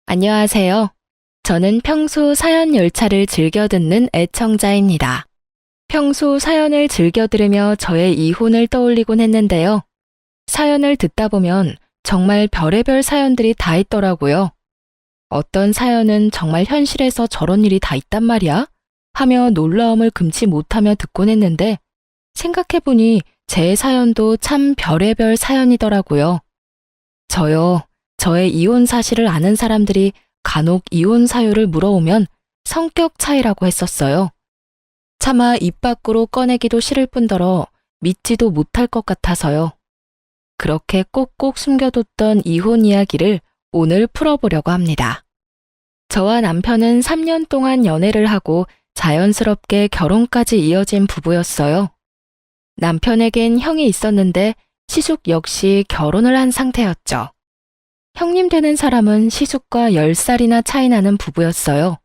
안녕하세요. 저는 평소 사연 열차를 즐겨 듣는 애청자입니다. 평소 사연을 즐겨 들으며 저의 이혼을 떠올리곤 했는데요. 사연을 듣다 보면 정말 별의별 사연들이 다 있더라고요. 어떤 사연은 정말 현실에서 저런 일이 다 있단 말이야? 하며 놀라움을 금치 못하며 듣곤 했는데 생각해보니 제 사연도 참 별의별 사연이더라고요. 저의 이혼 사실을 아는 사람들이 간혹 이혼 사유를 물어오면 성격 차이라고 했었어요. 차마 입 밖으로 꺼내기도 싫을 뿐더러 믿지도 못할 것 같아서요. 그렇게 꼭꼭 숨겨뒀던 이혼 이야기를 오늘 풀어보려고 합니다. 저와 남편은 3년 동안 연애를 하고 자연스럽게 결혼까지 이어진 부부였어요. 남편에겐 형이 있었는데 시숙 역시 결혼을 한 상태였죠. 형님 되는 사람은 시숙과 10살이나 차이 나는 부부였어요.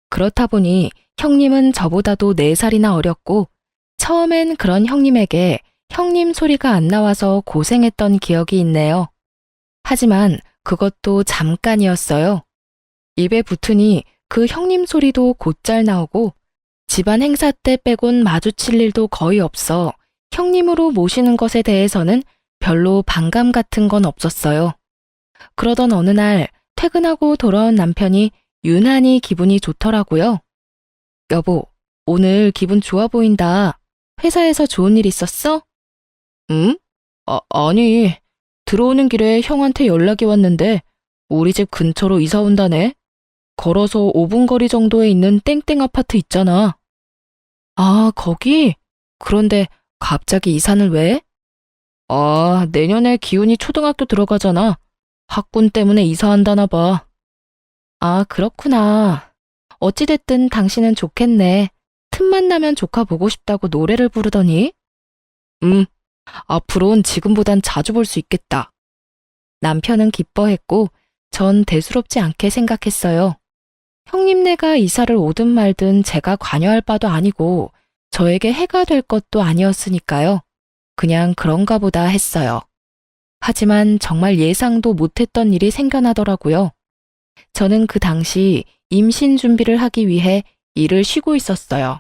그렇다 보니 형님은 저보다도 4살이나 어렸고 처음엔 그런 형님에게 형님 소리가 안 나와서 고생했던 기억이 있네요. 하지만 그것도 잠깐이었어요. 입에 붙으니 그 형님 소리도 곧잘 나오고 집안 행사 때 빼곤 마주칠 일도 거의 없어 형님으로 모시는 것에 대해서는 별로 반감 같은 건 없었어요. 그러던 어느 날 퇴근하고 돌아온 남편이 유난히 기분이 좋더라고요. 여보, 오늘 기분 좋아 보인다. 회사에서 좋은 일 있었어? 응? 아니, 들어오는 길에 형한테 연락이 왔는데 우리 집 근처로 이사 온다네. 걸어서 5분 거리 정도에 있는 땡땡 아파트 있잖아. 아, 거기? 그런데 갑자기 이사는 왜? 아, 내년에 기훈이 초등학교 들어가잖아. 학군 때문에 이사한다나 봐. 아, 그렇구나. 어찌됐든 당신은 좋겠네. 틈만 나면 조카 보고 싶다고 노래를 부르더니. 앞으론 지금보단 자주 볼 수 있겠다. 남편은 기뻐했고 전 대수롭지 않게 생각했어요. 형님네가 이사를 오든 말든 제가 관여할 바도 아니고 저에게 해가 될 것도 아니었으니까요. 그냥 그런가 보다 했어요. 하지만 정말 예상도 못했던 일이 생겨나더라고요. 저는 그 당시 임신 준비를 하기 위해 일을 쉬고 있었어요.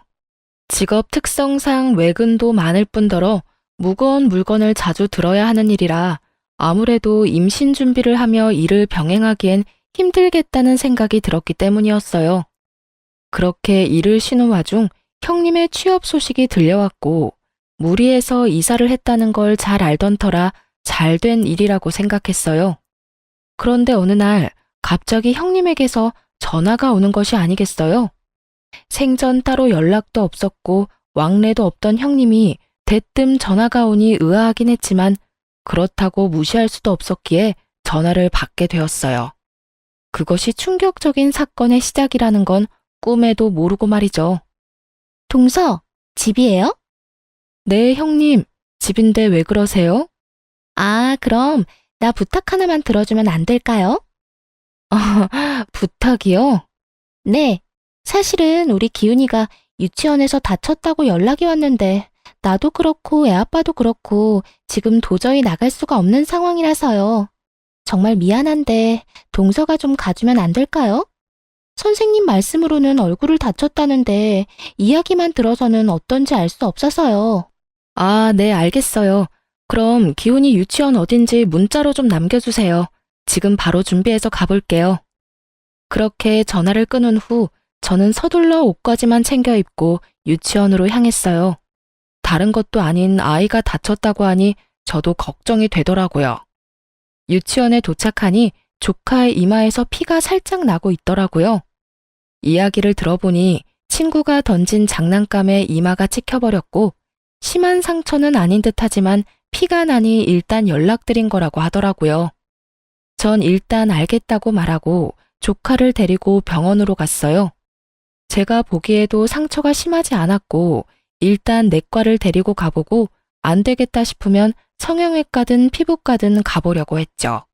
직업 특성상 외근도 많을 뿐더러 무거운 물건을 자주 들어야 하는 일이라 아무래도 임신 준비를 하며 일을 병행하기엔 힘들겠다는 생각이 들었기 때문이었어요. 그렇게 일을 쉬는 와중 형님의 취업 소식이 들려왔고 무리해서 이사를 했다는 걸 잘 알던 터라 잘 된 일이라고 생각했어요. 그런데 어느 날 갑자기 형님에게서 전화가 오는 것이 아니겠어요? 생전 따로 연락도 없었고 왕래도 없던 형님이 대뜸 전화가 오니 의아하긴 했지만 그렇다고 무시할 수도 없었기에 전화를 받게 되었어요. 그것이 충격적인 사건의 시작이라는 건 꿈에도 모르고 말이죠. 동서, 집이에요? 네, 형님. 집인데 왜 그러세요? 아, 그럼 나 부탁 하나만 들어주면 안 될까요? 부탁이요? 네. 사실은 우리 기훈이가 유치원에서 다쳤다고 연락이 왔는데 나도 그렇고 애 아빠도 그렇고 지금 도저히 나갈 수가 없는 상황이라서요. 정말 미안한데 동서가 좀 가주면 안 될까요? 선생님 말씀으로는 얼굴을 다쳤다는데 이야기만 들어서는 어떤지 알 수 없어서요. 아, 네, 알겠어요. 그럼 기훈이 유치원 어딘지 문자로 좀 남겨주세요. 지금 바로 준비해서 가볼게요. 그렇게 전화를 끊은 후 저는 서둘러 옷까지만 챙겨 입고 유치원으로 향했어요. 다른 것도 아닌 아이가 다쳤다고 하니 저도 걱정이 되더라고요. 유치원에 도착하니 조카의 이마에서 피가 살짝 나고 있더라고요. 이야기를 들어보니 친구가 던진 장난감에 이마가 찍혀버렸고 심한 상처는 아닌 듯하지만 피가 나니 일단 연락드린 거라고 하더라고요. 전 일단 알겠다고 말하고 조카를 데리고 병원으로 갔어요. 제가 보기에도 상처가 심하지 않았고 일단 내과를 데리고 가보고 안 되겠다 싶으면 성형외과든 피부과든 가보려고 했죠.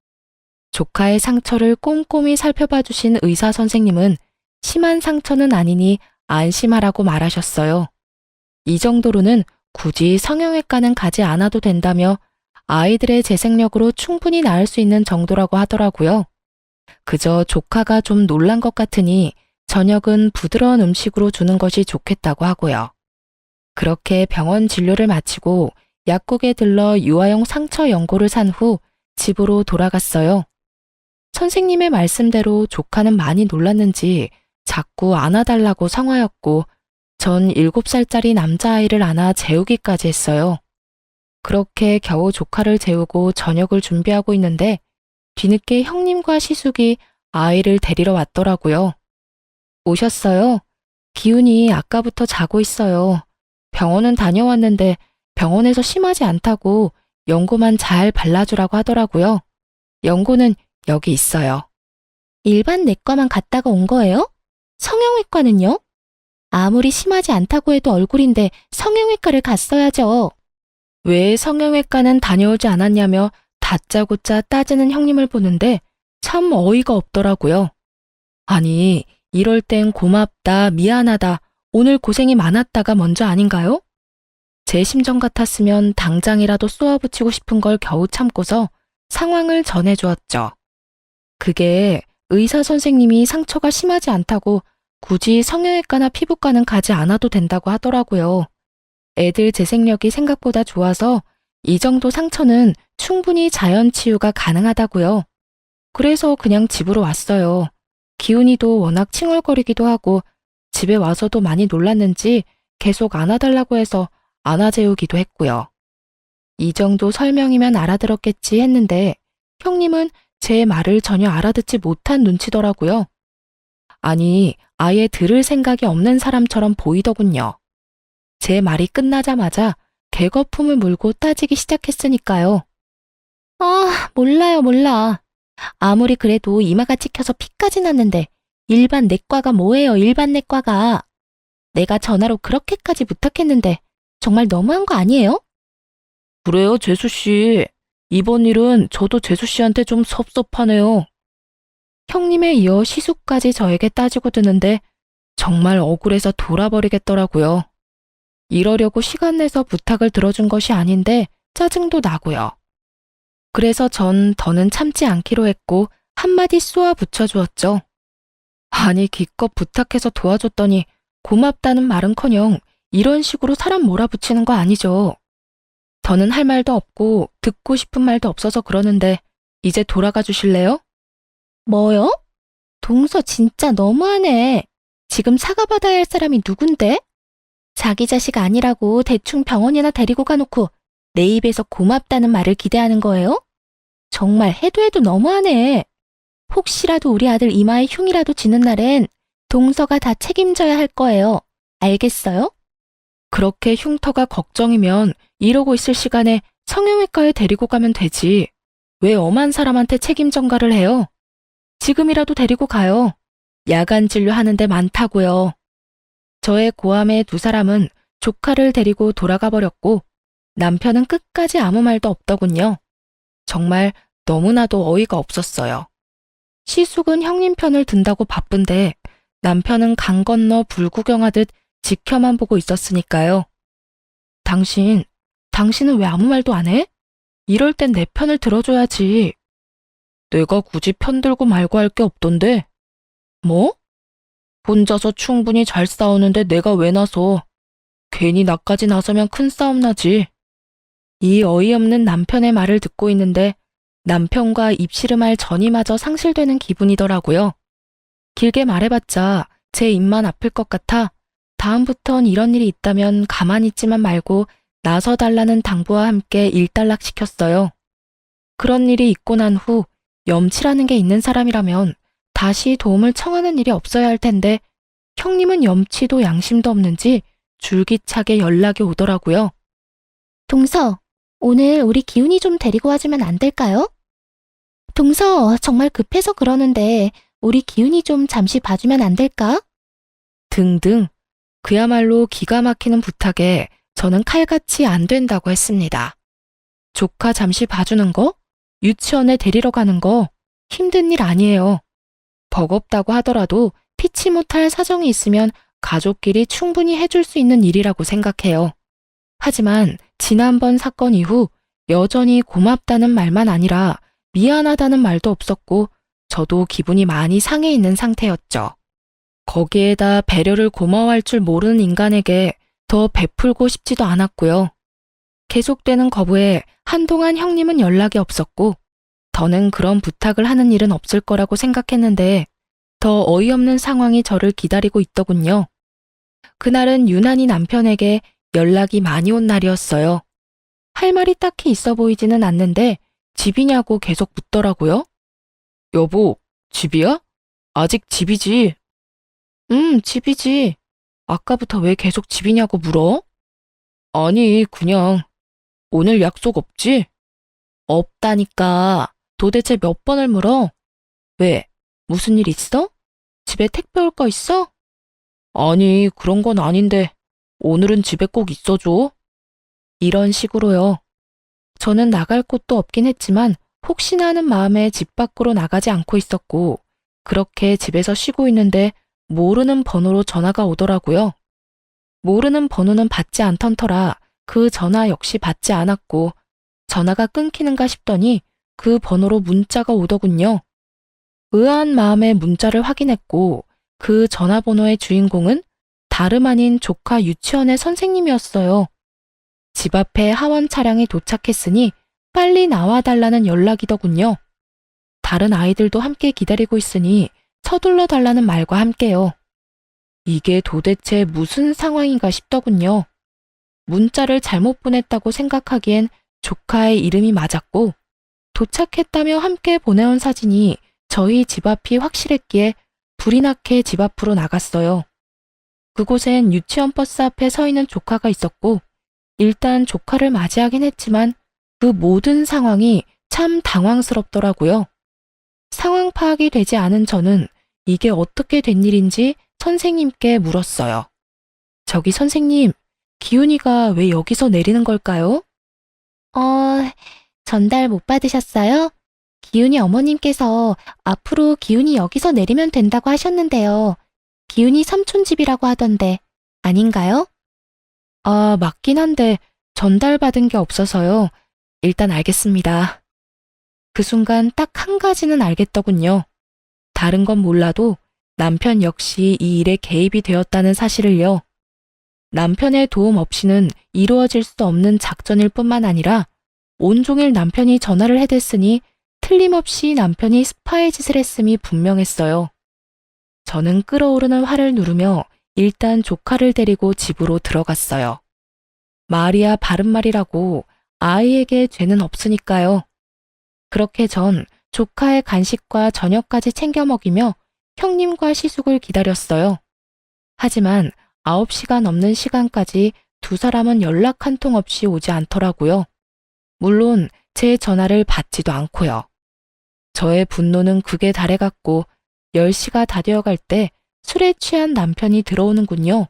조카의 상처를 꼼꼼히 살펴봐 주신 의사 선생님은 심한 상처는 아니니 안심하라고 말하셨어요. 이 정도로는 굳이 성형외과는 가지 않아도 된다며 아이들의 재생력으로 충분히 나을 수 있는 정도라고 하더라고요. 그저 조카가 좀 놀란 것 같으니 저녁은 부드러운 음식으로 주는 것이 좋겠다고 하고요. 그렇게 병원 진료를 마치고 약국에 들러 유아용 상처 연고를 산 후 집으로 돌아갔어요. 선생님의 말씀대로 조카는 많이 놀랐는지 자꾸 안아달라고 성화였고 전 7살짜리 남자아이를 안아 재우기까지 했어요. 그렇게 겨우 조카를 재우고 저녁을 준비하고 있는데 뒤늦게 형님과 시숙이 아이를 데리러 왔더라고요. 오셨어요? 기훈이 아까부터 자고 있어요. 병원은 다녀왔는데 병원에서 심하지 않다고 연고만 잘 발라주라고 하더라고요. 연고는 여기 있어요. 일반 내과만 갔다가 온 거예요? 성형외과는요? 아무리 심하지 않다고 해도 얼굴인데 성형외과를 갔어야죠. 왜 성형외과는 다녀오지 않았냐며 다짜고짜 따지는 형님을 보는데 참 어이가 없더라고요. 아니, 이럴 땐 고맙다, 미안하다, 오늘 고생이 많았다가 먼저 아닌가요? 제 심정 같았으면 당장이라도 쏘아붙이고 싶은 걸 겨우 참고서 상황을 전해주었죠. 그게 의사 선생님이 상처가 심하지 않다고 굳이 성형외과나 피부과는 가지 않아도 된다고 하더라고요. 애들 재생력이 생각보다 좋아서 이 정도 상처는 충분히 자연 치유가 가능하다고요. 그래서 그냥 집으로 왔어요. 기훈이도 워낙 칭얼거리기도 하고 집에 와서도 많이 놀랐는지 계속 안아달라고 해서 안아재우기도 했고요. 이 정도 설명이면 알아들었겠지 했는데 형님은 제 말을 전혀 알아듣지 못한 눈치더라고요. 아니, 아예 들을 생각이 없는 사람처럼 보이더군요. 제 말이 끝나자마자 개거품을 물고 따지기 시작했으니까요. 아, 몰라요, 몰라. 아무리 그래도 이마가 찍혀서 피까지 났는데 일반 내과가 뭐예요, 일반 내과가. 내가 전화로 그렇게까지 부탁했는데 정말 너무한 거 아니에요? 그래요, 재수씨. 이번 일은 저도 재수씨한테 좀 섭섭하네요. 형님에 이어 시숙까지 저에게 따지고 드는데 정말 억울해서 돌아버리겠더라고요. 이러려고 시간 내서 부탁을 들어준 것이 아닌데 짜증도 나고요. 그래서 전 더는 참지 않기로 했고 한마디 쏘아 붙여주었죠. 아니, 기껏 부탁해서 도와줬더니 고맙다는 말은커녕 이런 식으로 사람 몰아붙이는 거 아니죠. 더는 할 말도 없고 듣고 싶은 말도 없어서 그러는데 이제 돌아가 주실래요? 뭐요? 동서 진짜 너무하네. 지금 사과받아야 할 사람이 누군데? 자기 자식 아니라고 대충 병원이나 데리고 가놓고 내 입에서 고맙다는 말을 기대하는 거예요? 정말 해도 해도 너무하네. 혹시라도 우리 아들 이마에 흉이라도 지는 날엔 동서가 다 책임져야 할 거예요. 알겠어요? 그렇게 흉터가 걱정이면 이러고 있을 시간에 성형외과에 데리고 가면 되지. 왜 엄한 사람한테 책임 전가를 해요? 지금이라도 데리고 가요. 야간 진료하는 데 많다고요. 저의 고함에 두 사람은 조카를 데리고 돌아가 버렸고 남편은 끝까지 아무 말도 없더군요. 정말 너무나도 어이가 없었어요. 시숙은 형님 편을 든다고 바쁜데 남편은 강 건너 불구경하듯 지켜만 보고 있었으니까요. 당신은 왜 아무 말도 안 해? 이럴 땐 내 편을 들어줘야지. 내가 굳이 편 들고 말고 할 게 없던데. 뭐? 혼자서 충분히 잘 싸우는데 내가 왜 나서. 괜히 나까지 나서면 큰 싸움 나지. 이 어이없는 남편의 말을 듣고 있는데 남편과 입씨름할 전이마저 상실되는 기분이더라고요. 길게 말해봤자 제 입만 아플 것 같아 다음부턴 이런 일이 있다면 가만히 있지만 말고 나서달라는 당부와 함께 일단락시켰어요. 그런 일이 있고 난 후 염치라는 게 있는 사람이라면 다시 도움을 청하는 일이 없어야 할 텐데 형님은 염치도 양심도 없는지 줄기차게 연락이 오더라고요. 동서, 오늘 우리 기훈이 좀 데리고 와주면 안 될까요? 동서, 정말 급해서 그러는데 우리 기훈이 좀 잠시 봐주면 안 될까? 등등. 그야말로 기가 막히는 부탁에 저는 칼같이 안 된다고 했습니다. 조카 잠시 봐주는 거? 유치원에 데리러 가는 거? 힘든 일 아니에요. 버겁다고 하더라도 피치 못할 사정이 있으면 가족끼리 충분히 해줄 수 있는 일이라고 생각해요. 하지만 지난번 사건 이후 여전히 고맙다는 말만 아니라 미안하다는 말도 없었고 저도 기분이 많이 상해 있는 상태였죠. 거기에다 배려를 고마워할 줄 모르는 인간에게 더 베풀고 싶지도 않았고요. 계속되는 거부에 한동안 형님은 연락이 없었고, 더는 그런 부탁을 하는 일은 없을 거라고 생각했는데 더 어이없는 상황이 저를 기다리고 있더군요. 그날은 유난히 남편에게 연락이 많이 온 날이었어요. 할 말이 딱히 있어 보이지는 않는데 집이냐고 계속 묻더라고요. 여보, 집이야? 아직 집이지? 집이지. 아까부터 왜 계속 집이냐고 물어? 아니, 그냥 오늘 약속 없지? 없다니까. 도대체 몇 번을 물어? 왜? 무슨 일 있어? 집에 택배 올 거 있어? 아니, 그런 건 아닌데 오늘은 집에 꼭 있어줘. 이런 식으로요. 저는 나갈 곳도 없긴 했지만 혹시나 하는 마음에 집 밖으로 나가지 않고 있었고, 그렇게 집에서 쉬고 있는데 모르는 번호로 전화가 오더라고요. 모르는 번호는 받지 않던 터라 그 전화 역시 받지 않았고, 전화가 끊기는가 싶더니 그 번호로 문자가 오더군요. 의아한 마음에 문자를 확인했고, 그 전화번호의 주인공은 다름 아닌 조카 유치원의 선생님이었어요. 집 앞에 하원 차량이 도착했으니 빨리 나와달라는 연락이더군요. 다른 아이들도 함께 기다리고 있으니 서둘러 달라는 말과 함께요. 이게 도대체 무슨 상황인가 싶더군요. 문자를 잘못 보냈다고 생각하기엔 조카의 이름이 맞았고, 도착했다며 함께 보내온 사진이 저희 집 앞이 확실했기에 불이 나게 집 앞으로 나갔어요. 그곳엔 유치원 버스 앞에 서 있는 조카가 있었고, 일단 조카를 맞이하긴 했지만 그 모든 상황이 참 당황스럽더라고요. 상황 파악이 되지 않은 저는 이게 어떻게 된 일인지 선생님께 물었어요. 저기 선생님, 기훈이가 왜 여기서 내리는 걸까요? 전달 못 받으셨어요? 기훈이 어머님께서 앞으로 기훈이 여기서 내리면 된다고 하셨는데요. 기훈이 삼촌 집이라고 하던데 아닌가요? 아, 맞긴 한데 전달받은 게 없어서요. 일단 알겠습니다. 그 순간 딱 한 가지는 알겠더군요. 다른 건 몰라도 남편 역시 이 일에 개입이 되었다는 사실을요. 남편의 도움 없이는 이루어질 수 없는 작전일 뿐만 아니라 온종일 남편이 전화를 해댔으니 틀림없이 남편이 스파의 짓을 했음이 분명했어요. 저는 끓어오르는 화를 누르며 일단 조카를 데리고 집으로 들어갔어요. 말이야 바른말이라고 아이에게 죄는 없으니까요. 그렇게 전 조카의 간식과 저녁까지 챙겨 먹이며 형님과 시숙을 기다렸어요. 하지만 9시가 넘는 시간까지 두 사람은 연락 한 통 없이 오지 않더라고요. 물론 제 전화를 받지도 않고요. 저의 분노는 극에 달해갔고 10시가 다 되어갈 때 술에 취한 남편이 들어오는군요.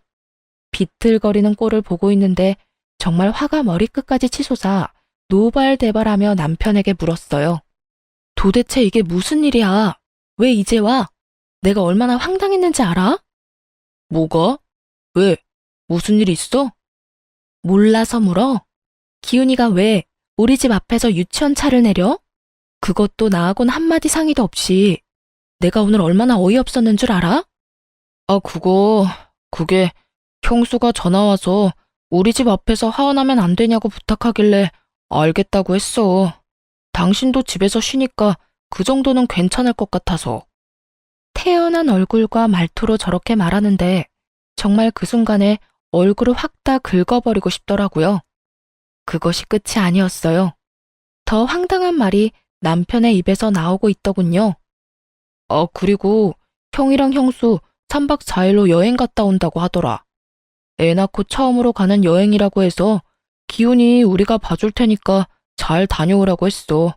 비틀거리는 꼴을 보고 있는데 정말 화가 머리끝까지 치솟아 노발대발하며 남편에게 물었어요. 도대체 이게 무슨 일이야? 왜 이제 와? 내가 얼마나 황당했는지 알아? 뭐가? 왜? 무슨 일 있어? 몰라서 물어? 기훈이가 왜 우리 집 앞에서 유치원 차를 내려? 그것도 나하고는 한마디 상의도 없이. 내가 오늘 얼마나 어이없었는 줄 알아? 아, 그게 형수가 전화와서 우리 집 앞에서 하원하면 안 되냐고 부탁하길래 알겠다고 했어. 당신도 집에서 쉬니까 그 정도는 괜찮을 것 같아서. 태연한 얼굴과 말투로 저렇게 말하는데 정말 그 순간에 얼굴을 확 다 긁어버리고 싶더라고요. 그것이 끝이 아니었어요. 더 황당한 말이 남편의 입에서 나오고 있더군요. 아, 그리고 형이랑 형수 3박 4일로 여행 갔다 온다고 하더라. 애 낳고 처음으로 가는 여행이라고 해서 기훈이 우리가 봐줄 테니까 잘 다녀오라고 했어.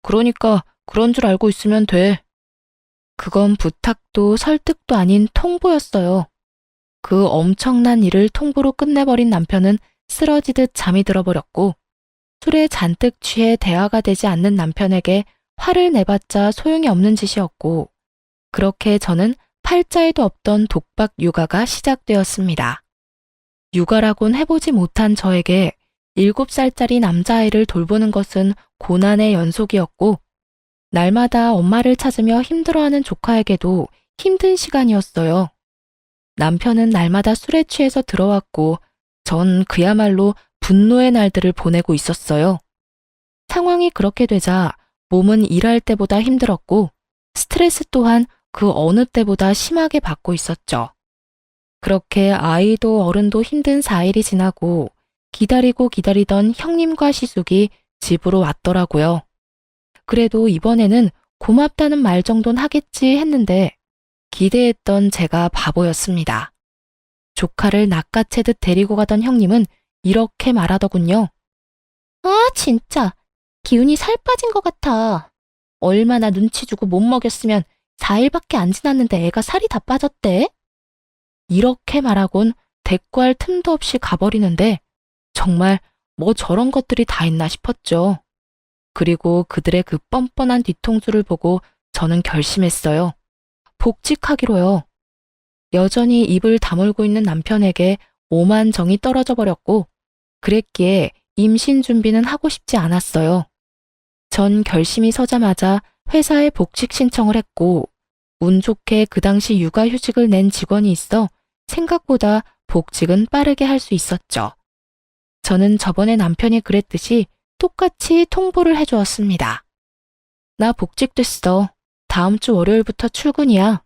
그러니까 그런 줄 알고 있으면 돼. 그건 부탁도 설득도 아닌 통보였어요. 그 엄청난 일을 통보로 끝내버린 남편은 쓰러지듯 잠이 들어버렸고, 술에 잔뜩 취해 대화가 되지 않는 남편에게 화를 내봤자 소용이 없는 짓이었고, 그렇게 저는 팔자에도 없던 독박 육아가 시작되었습니다. 육아라곤 해보지 못한 저에게 7살짜리 남자아이를 돌보는 것은 고난의 연속이었고, 날마다 엄마를 찾으며 힘들어하는 조카에게도 힘든 시간이었어요. 남편은 날마다 술에 취해서 들어왔고 전 그야말로 분노의 날들을 보내고 있었어요. 상황이 그렇게 되자 몸은 일할 때보다 힘들었고 스트레스 또한 그 어느 때보다 심하게 받고 있었죠. 그렇게 아이도 어른도 힘든 4일이 지나고 기다리고 기다리던 형님과 시숙이 집으로 왔더라고요. 그래도 이번에는 고맙다는 말 정도는 하겠지 했는데 기대했던 제가 바보였습니다. 조카를 낚아채듯 데리고 가던 형님은 이렇게 말하더군요. 아, 진짜. 기운이 살 빠진 것 같아. 얼마나 눈치 주고 못 먹였으면 4일밖에 안 지났는데 애가 살이 다 빠졌대? 이렇게 말하곤 대꾸할 틈도 없이 가버리는데 정말 뭐 저런 것들이 다 있나 싶었죠. 그리고 그들의 그 뻔뻔한 뒤통수를 보고 저는 결심했어요. 복직하기로요. 여전히 입을 다물고 있는 남편에게 오만 정이 떨어져 버렸고 그랬기에 임신 준비는 하고 싶지 않았어요. 전 결심이 서자마자 회사에 복직 신청을 했고 운 좋게 그 당시 육아휴직을 낸 직원이 있어 생각보다 복직은 빠르게 할 수 있었죠. 저는 저번에 남편이 그랬듯이 똑같이 통보를 해주었습니다. 나 복직됐어. 다음 주 월요일부터 출근이야.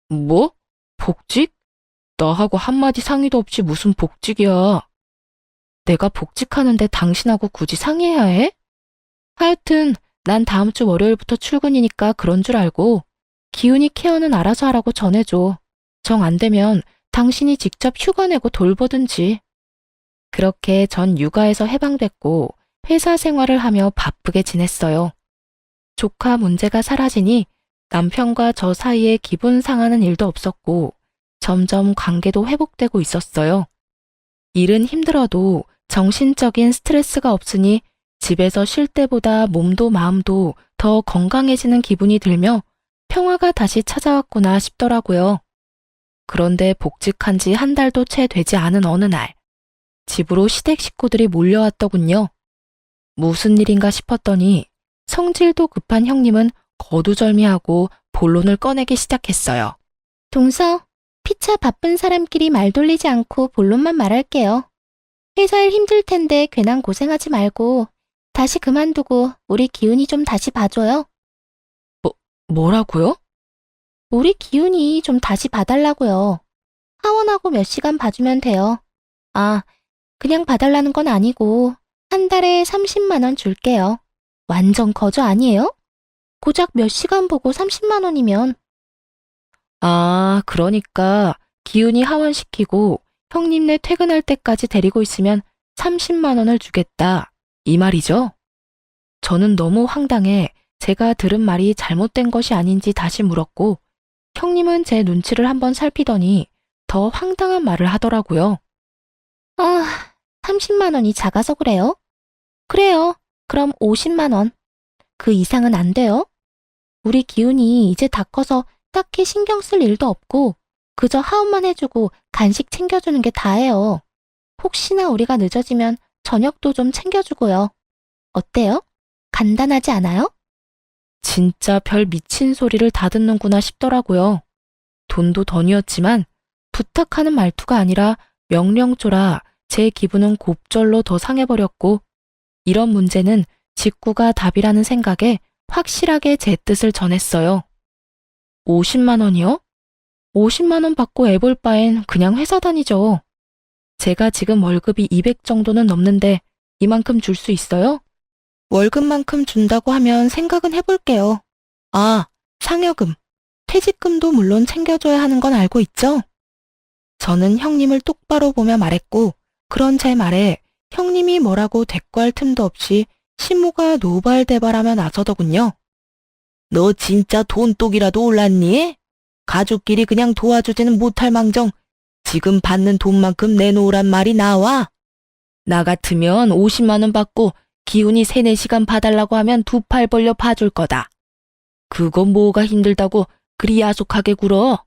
뭐? 복직? 나하고 한마디 상의도 없이 무슨 복직이야. 내가 복직하는데 당신하고 굳이 상의해야 해? 하여튼 난 다음 주 월요일부터 출근이니까 그런 줄 알고 기훈이 케어는 알아서 하라고 전해줘. 정 안 되면 당신이 직접 휴가 내고 돌보든지. 그렇게 전 육아에서 해방됐고 회사 생활을 하며 바쁘게 지냈어요. 조카 문제가 사라지니 남편과 저 사이에 기분 상하는 일도 없었고 점점 관계도 회복되고 있었어요. 일은 힘들어도 정신적인 스트레스가 없으니 집에서 쉴 때보다 몸도 마음도 더 건강해지는 기분이 들며 평화가 다시 찾아왔구나 싶더라고요. 그런데 복직한 지 한 달도 채 되지 않은 어느 날, 집으로 시댁 식구들이 몰려왔더군요. 무슨 일인가 싶었더니 성질도 급한 형님은 거두절미하고 본론을 꺼내기 시작했어요. 동서, 피차 바쁜 사람끼리 말 돌리지 않고 본론만 말할게요. 회사 일 힘들 텐데 괜한 고생하지 말고 다시 그만두고 우리 기훈이 좀 다시 봐줘요. 뭐라고요? 우리 기훈이 좀 다시 봐달라고요. 하원하고 몇 시간 봐주면 돼요. 아, 그냥 봐달라는 건 아니고 한 달에 30만 원 줄게요. 완전 거저 아니에요? 고작 몇 시간 보고 30만 원이면. 아, 그러니까 기훈이 하원시키고 형님네 퇴근할 때까지 데리고 있으면 30만 원을 주겠다. 이 말이죠? 저는 너무 황당해 제가 들은 말이 잘못된 것이 아닌지 다시 물었고 형님은 제 눈치를 한번 살피더니 더 황당한 말을 하더라고요. 아, 30만 원이 작아서 그래요? 그래요. 그럼 50만 원. 그 이상은 안 돼요? 우리 기훈이 이제 다 커서 딱히 신경 쓸 일도 없고 그저 하원만 해주고 간식 챙겨주는 게 다예요. 혹시나 우리가 늦어지면 저녁도 좀 챙겨주고요. 어때요? 간단하지 않아요? 진짜 별 미친 소리를 다 듣는구나 싶더라고요. 돈도 던이었지만 부탁하는 말투가 아니라 명령조라 제 기분은 곱절로 더 상해버렸고 이런 문제는 직구가 답이라는 생각에 확실하게 제 뜻을 전했어요. 50만 원이요? 50만 원 받고 애볼 바엔 그냥 회사 다니죠. 제가 지금 월급이 200 정도는 넘는데 이만큼 줄 수 있어요? 월급만큼 준다고 하면 생각은 해볼게요. 아, 상여금, 퇴직금도 물론 챙겨줘야 하는 건 알고 있죠? 저는 형님을 똑바로 보며 말했고 그런 제 말에 형님이 뭐라고 대꾸할 틈도 없이 시무가 노발대발하며 나서더군요. 너 진짜 돈독이라도 올랐니? 가족끼리 그냥 도와주지는 못할 망정 지금 받는 돈만큼 내놓으란 말이 나와? 나 같으면 50만 원 받고 기훈이 3, 4시간 봐달라고 하면 2팔 벌려 봐줄 거다. 그건 뭐가 힘들다고 그리 야속하게 굴어?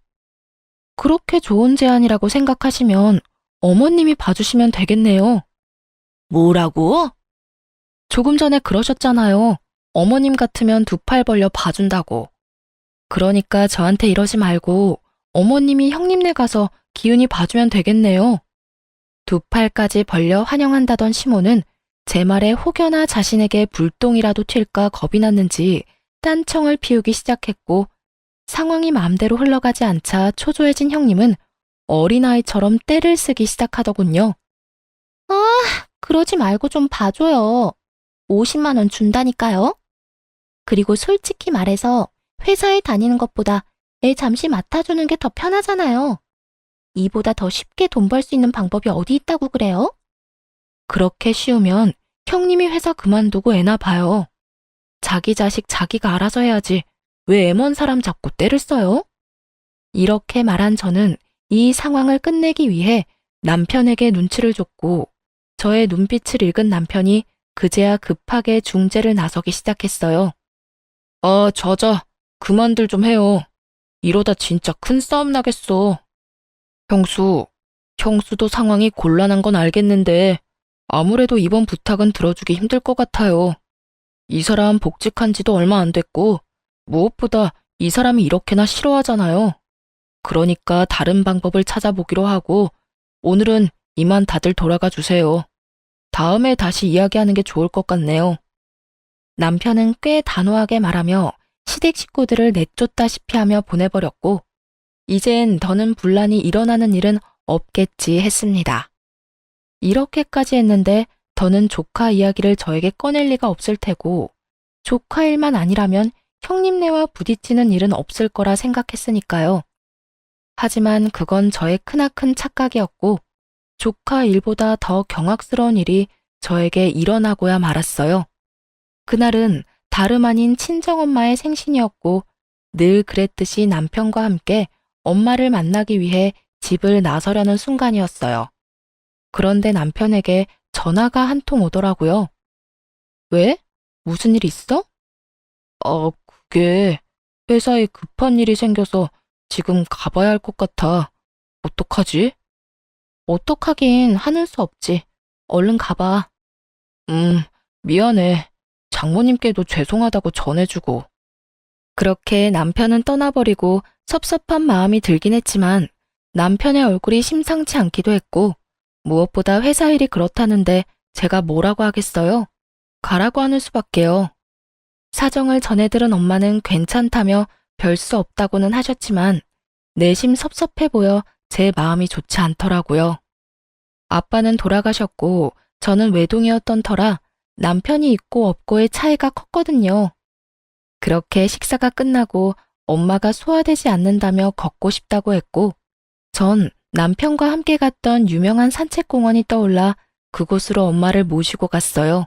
그렇게 좋은 제안이라고 생각하시면 어머님이 봐주시면 되겠네요. 뭐라고? 조금 전에 그러셨잖아요. 어머님 같으면 두 팔 벌려 봐준다고. 그러니까 저한테 이러지 말고 어머님이 형님네 가서 기훈이 봐주면 되겠네요. 두 팔까지 벌려 환영한다던 시모는 제 말에 혹여나 자신에게 불똥이라도 튈까 겁이 났는지 딴청을 피우기 시작했고, 상황이 마음대로 흘러가지 않자 초조해진 형님은 어린아이처럼 떼를 쓰기 시작하더군요. 아, 그러지 말고 좀 봐줘요. 50만 원 준다니까요. 그리고 솔직히 말해서 회사에 다니는 것보다 애 잠시 맡아주는 게 더 편하잖아요. 이보다 더 쉽게 돈 벌 수 있는 방법이 어디 있다고 그래요? 그렇게 쉬우면 형님이 회사 그만두고 애나 봐요. 자기 자식 자기가 알아서 해야지 왜 애 먼 사람 잡고 떼를 써요? 이렇게 말한 저는 이 상황을 끝내기 위해 남편에게 눈치를 줬고, 저의 눈빛을 읽은 남편이 그제야 급하게 중재를 나서기 시작했어요. 그만들 좀 해요. 이러다 진짜 큰 싸움 나겠어. 형수도 상황이 곤란한 건 알겠는데 아무래도 이번 부탁은 들어주기 힘들 것 같아요. 이 사람 복직한 지도 얼마 안 됐고 무엇보다 이 사람이 이렇게나 싫어하잖아요. 그러니까 다른 방법을 찾아보기로 하고 오늘은 이만 다들 돌아가 주세요. 다음에 다시 이야기하는 게 좋을 것 같네요. 남편은 꽤 단호하게 말하며 시댁 식구들을 내쫓다시피 하며 보내버렸고, 이젠 더는 분란이 일어나는 일은 없겠지 했습니다. 이렇게까지 했는데 더는 조카 이야기를 저에게 꺼낼 리가 없을 테고, 조카 일만 아니라면 형님네와 부딪히는 일은 없을 거라 생각했으니까요. 하지만 그건 저의 크나큰 착각이었고, 조카 일보다 더 경악스러운 일이 저에게 일어나고야 말았어요. 그날은 다름 아닌 친정엄마의 생신이었고, 늘 그랬듯이 남편과 함께 엄마를 만나기 위해 집을 나서려는 순간이었어요. 그런데 남편에게 전화가 한 통 오더라고요. 왜? 무슨 일 있어? 그게 회사에 급한 일이 생겨서 지금 가봐야 할 것 같아. 어떡하지? 어떡하긴 하는 수 없지. 얼른 가봐. 미안해. 장모님께도 죄송하다고 전해주고. 그렇게 남편은 떠나버리고 섭섭한 마음이 들긴 했지만 남편의 얼굴이 심상치 않기도 했고, 무엇보다 회사 일이 그렇다는데 제가 뭐라고 하겠어요? 가라고 하는 수밖에요. 사정을 전해들은 엄마는 괜찮다며 별 수 없다고는 하셨지만 내심 섭섭해 보여 제 마음이 좋지 않더라고요. 아빠는 돌아가셨고 저는 외동이었던 터라 남편이 있고 없고의 차이가 컸거든요. 그렇게 식사가 끝나고 엄마가 소화되지 않는다며 걷고 싶다고 했고, 전 남편과 함께 갔던 유명한 산책공원이 떠올라 그곳으로 엄마를 모시고 갔어요.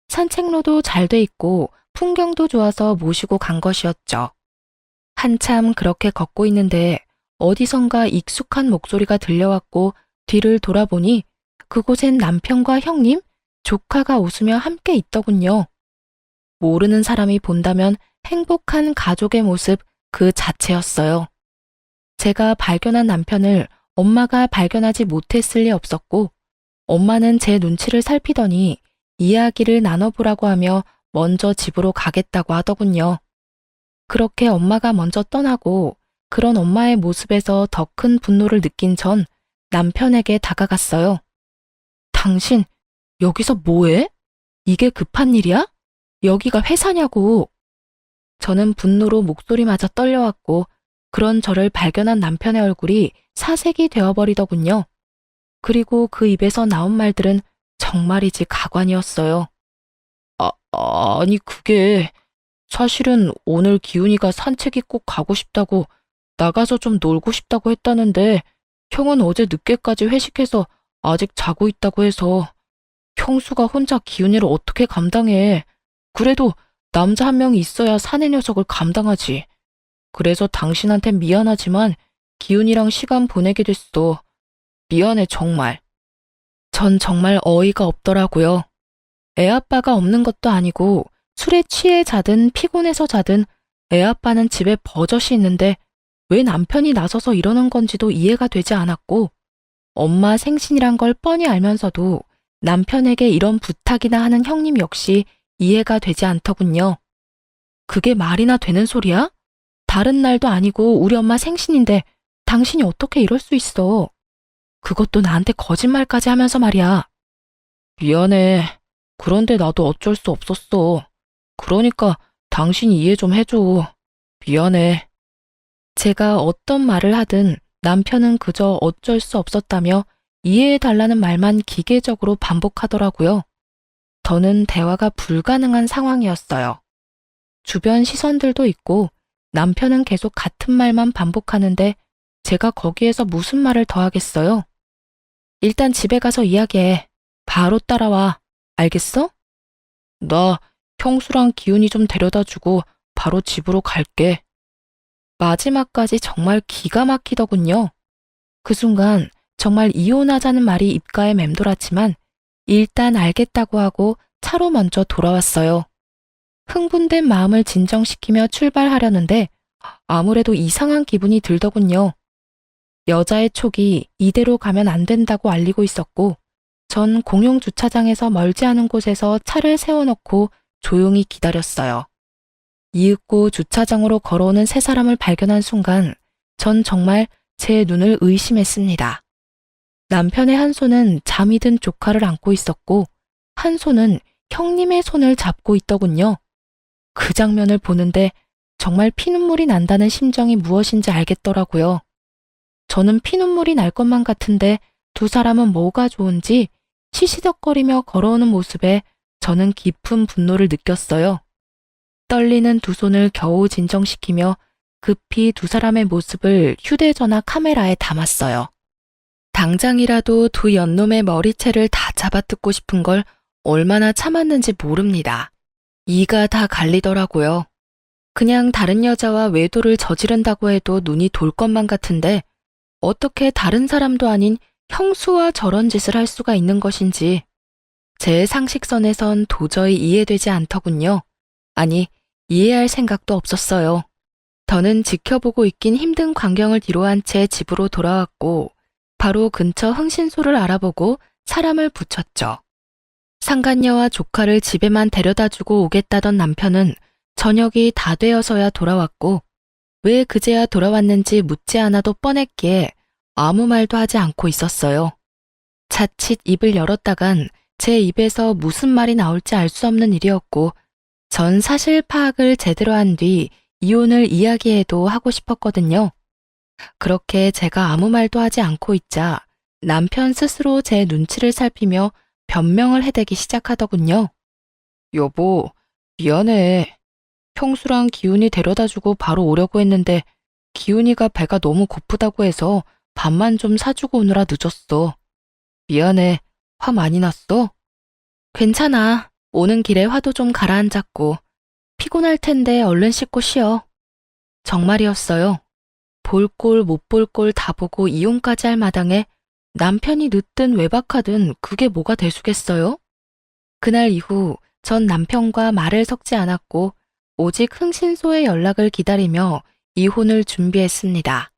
산책로도 잘 돼 있고 풍경도 좋아서 모시고 간 것이었죠. 한참 그렇게 걷고 있는데 어디선가 익숙한 목소리가 들려왔고 뒤를 돌아보니 그곳엔 남편과 형님, 조카가 웃으며 함께 있더군요. 모르는 사람이 본다면 행복한 가족의 모습 그 자체였어요. 제가 발견한 남편을 엄마가 발견하지 못했을 리 없었고, 엄마는 제 눈치를 살피더니 이야기를 나눠보라고 하며 먼저 집으로 가겠다고 하더군요. 그렇게 엄마가 먼저 떠나고 그런 엄마의 모습에서 더 큰 분노를 느낀 전 남편에게 다가갔어요. 당신 여기서 뭐해? 이게 급한 일이야? 여기가 회사냐고. 저는 분노로 목소리마저 떨려왔고 그런 저를 발견한 남편의 얼굴이 사색이 되어버리더군요. 그리고 그 입에서 나온 말들은 정말이지 가관이었어요. 아니 그게 사실은 오늘 기훈이가 산책이 꼭 가고 싶다고 나가서 좀 놀고 싶다고 했다는데 형은 어제 늦게까지 회식해서 아직 자고 있다고 해서 형수가 혼자 기훈이를 어떻게 감당해. 그래도 남자 한 명이 있어야 사내 녀석을 감당하지. 그래서 당신한텐 미안하지만 기훈이랑 시간 보내게 됐어. 미안해 정말. 전 정말 어이가 없더라고요. 애아빠가 없는 것도 아니고 술에 취해 자든 피곤해서 자든 애아빠는 집에 버젓이 있는데 왜 남편이 나서서 이러는 건지도 이해가 되지 않았고, 엄마 생신이란 걸 뻔히 알면서도 남편에게 이런 부탁이나 하는 형님 역시 이해가 되지 않더군요. 그게 말이나 되는 소리야? 다른 날도 아니고 우리 엄마 생신인데 당신이 어떻게 이럴 수 있어? 그것도 나한테 거짓말까지 하면서 말이야. 미안해. 그런데 나도 어쩔 수 없었어. 그러니까 당신이 이해 좀 해줘. 미안해. 제가 어떤 말을 하든 남편은 그저 어쩔 수 없었다며 이해해달라는 말만 기계적으로 반복하더라고요. 더는 대화가 불가능한 상황이었어요. 주변 시선들도 있고 남편은 계속 같은 말만 반복하는데 제가 거기에서 무슨 말을 더 하겠어요? 일단 집에 가서 이야기해. 바로 따라와. 알겠어? 나 형수랑 기훈이 좀 데려다 주고 바로 집으로 갈게. 마지막까지 정말 기가 막히더군요. 그 순간 정말 이혼하자는 말이 입가에 맴돌았지만 일단 알겠다고 하고 차로 먼저 돌아왔어요. 흥분된 마음을 진정시키며 출발하려는데 아무래도 이상한 기분이 들더군요. 여자의 촉이 이대로 가면 안 된다고 알리고 있었고 전 공용 주차장에서 멀지 않은 곳에서 차를 세워놓고 조용히 기다렸어요. 이윽고 주차장으로 걸어오는 세 사람을 발견한 순간 전 정말 제 눈을 의심했습니다. 남편의 한 손은 잠이 든 조카를 안고 있었고 한 손은 형님의 손을 잡고 있더군요. 그 장면을 보는데 정말 피눈물이 난다는 심정이 무엇인지 알겠더라고요. 저는 피눈물이 날 것만 같은데 두 사람은 뭐가 좋은지 시시덕거리며 걸어오는 모습에 저는 깊은 분노를 느꼈어요. 떨리는 두 손을 겨우 진정시키며 급히 두 사람의 모습을 휴대전화 카메라에 담았어요. 당장이라도 두 연놈의 머리채를 다 잡아뜯고 싶은 걸 얼마나 참았는지 모릅니다. 이가 다 갈리더라고요. 그냥 다른 여자와 외도를 저지른다고 해도 눈이 돌 것만 같은데 어떻게 다른 사람도 아닌 형수와 저런 짓을 할 수가 있는 것인지 제 상식선에선 도저히 이해되지 않더군요. 아니, 이해할 생각도 없었어요. 더는 지켜보고 있긴 힘든 광경을 뒤로한 채 집으로 돌아왔고 바로 근처 흥신소를 알아보고 사람을 붙였죠. 상간녀와 조카를 집에만 데려다주고 오겠다던 남편은 저녁이 다 되어서야 돌아왔고 왜 그제야 돌아왔는지 묻지 않아도 뻔했기에 아무 말도 하지 않고 있었어요. 자칫 입을 열었다간 제 입에서 무슨 말이 나올지 알 수 없는 일이었고 전 사실 파악을 제대로 한 뒤 이혼을 이야기해도 하고 싶었거든요. 그렇게 제가 아무 말도 하지 않고 있자 남편 스스로 제 눈치를 살피며 변명을 해대기 시작하더군요. 여보, 미안해. 형수랑 기훈이 데려다주고 바로 오려고 했는데 기훈이가 배가 너무 고프다고 해서 밥만 좀 사주고 오느라 늦었어. 미안해. 화 많이 났어? 괜찮아. 오는 길에 화도 좀 가라앉았고 피곤할 텐데 얼른 씻고 쉬어. 정말이었어요. 볼 꼴 못 볼 꼴 다 보고 이혼까지 할 마당에 남편이 늦든 외박하든 그게 뭐가 대수겠어요? 그날 이후 전 남편과 말을 섞지 않았고 오직 흥신소의 연락을 기다리며 이혼을 준비했습니다.